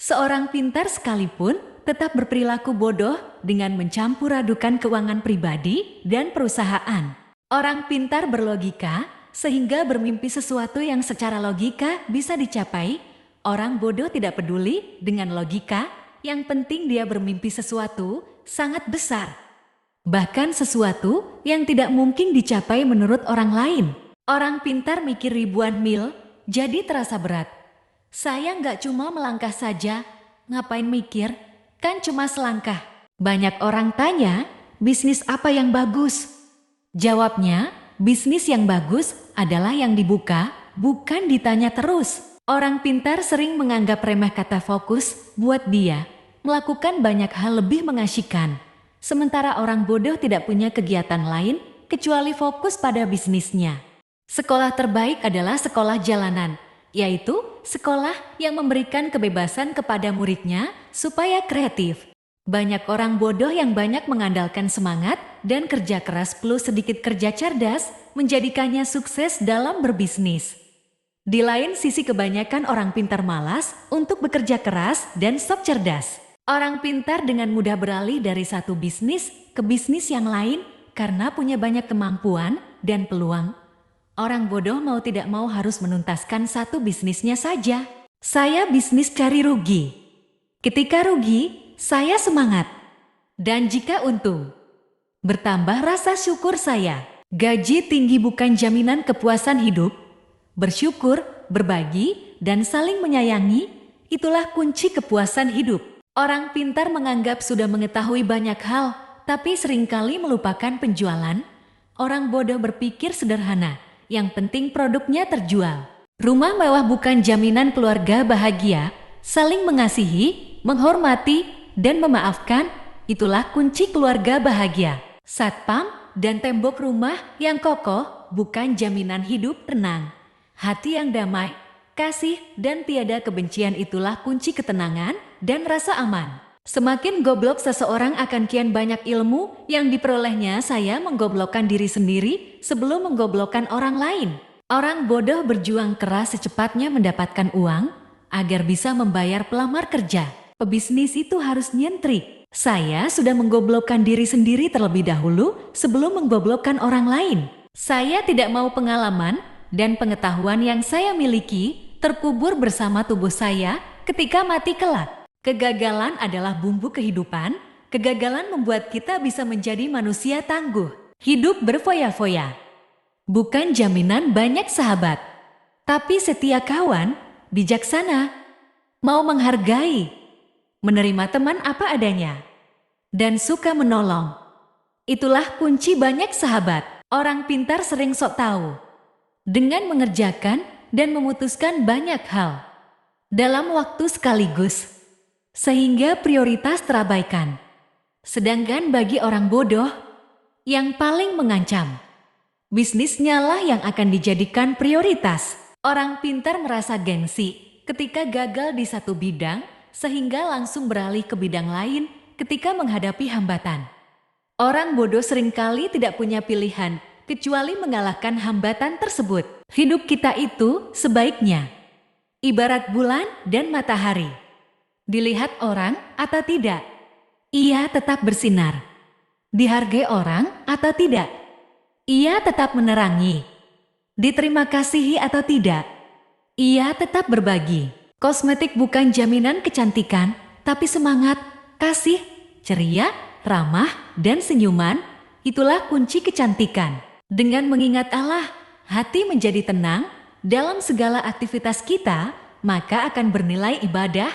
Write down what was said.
Seorang pintar sekalipun tetap berperilaku bodoh dengan mencampur adukan keuangan pribadi dan perusahaan. Orang pintar berlogika sehingga bermimpi sesuatu yang secara logika bisa dicapai. Orang bodoh tidak peduli dengan logika, yang penting dia bermimpi sesuatu sangat besar. Bahkan sesuatu yang tidak mungkin dicapai menurut orang lain. Orang pintar mikir ribuan mil, jadi terasa berat. Saya nggak cuma melangkah saja, ngapain mikir, kan cuma selangkah. Banyak orang tanya, bisnis apa yang bagus? Jawabnya, bisnis yang bagus adalah yang dibuka, bukan ditanya terus. Orang pintar sering menganggap remeh kata fokus buat dia. Melakukan banyak hal lebih mengasyikkan. Sementara orang bodoh tidak punya kegiatan lain kecuali fokus pada bisnisnya. Sekolah terbaik adalah sekolah jalanan, yaitu sekolah yang memberikan kebebasan kepada muridnya supaya kreatif. Banyak orang bodoh yang banyak mengandalkan semangat dan kerja keras plus sedikit kerja cerdas menjadikannya sukses dalam berbisnis. Di lain sisi kebanyakan orang pintar malas untuk bekerja keras dan sok cerdas. Orang pintar dengan mudah beralih dari satu bisnis ke bisnis yang lain karena punya banyak kemampuan dan peluang. Orang bodoh mau tidak mau harus menuntaskan satu bisnisnya saja. Saya bisnis cari rugi. Ketika rugi, saya semangat. Dan jika untung, bertambah rasa syukur saya. Gaji tinggi bukan jaminan kepuasan hidup. Bersyukur, berbagi, dan saling menyayangi, itulah kunci kepuasan hidup. Orang pintar menganggap sudah mengetahui banyak hal, tapi seringkali melupakan penjualan. Orang bodoh berpikir sederhana, yang penting produknya terjual. Rumah mewah bukan jaminan keluarga bahagia. Saling mengasihi, menghormati, dan memaafkan, itulah kunci keluarga bahagia. Satpam dan tembok rumah yang kokoh bukan jaminan hidup tenang. Hati yang damai, kasih, dan tiada kebencian itulah kunci ketenangan dan rasa aman. Semakin goblok seseorang akan kian banyak ilmu yang diperolehnya. Saya menggoblokkan diri sendiri sebelum menggoblokkan orang lain. Orang bodoh berjuang keras secepatnya mendapatkan uang agar bisa membayar pelamar kerja. Pebisnis itu harus nyentrik. Saya sudah menggoblokkan diri sendiri terlebih dahulu sebelum menggoblokkan orang lain. Saya tidak mau pengalaman dan pengetahuan yang saya miliki terkubur bersama tubuh saya ketika mati kelak. Kegagalan adalah bumbu kehidupan. Kegagalan membuat kita bisa menjadi manusia tangguh. Hidup berfoya-foya bukan jaminan banyak sahabat, tapi setia kawan, bijaksana, mau menghargai, menerima teman apa adanya, dan suka menolong. Itulah kunci banyak sahabat. Orang pintar sering sok tahu dengan mengerjakan dan memutuskan banyak hal dalam waktu sekaligus, sehingga prioritas terabaikan. Sedangkan bagi orang bodoh, yang paling mengancam, bisnisnya lah yang akan dijadikan prioritas. Orang pintar merasa gengsi ketika gagal di satu bidang, sehingga langsung beralih ke bidang lain ketika menghadapi hambatan. Orang bodoh seringkali tidak punya pilihan kecuali mengalahkan hambatan tersebut. Hidup kita itu sebaiknya ibarat bulan dan matahari. Dilihat orang atau tidak, ia tetap bersinar. Dihargai orang atau tidak, ia tetap menerangi. Diterima kasihi atau tidak, ia tetap berbagi. Kosmetik bukan jaminan kecantikan, tapi semangat, kasih, ceria, ramah, dan senyuman, itulah kunci kecantikan. Dengan mengingat Allah, hati menjadi tenang dalam segala aktivitas kita, maka akan bernilai ibadah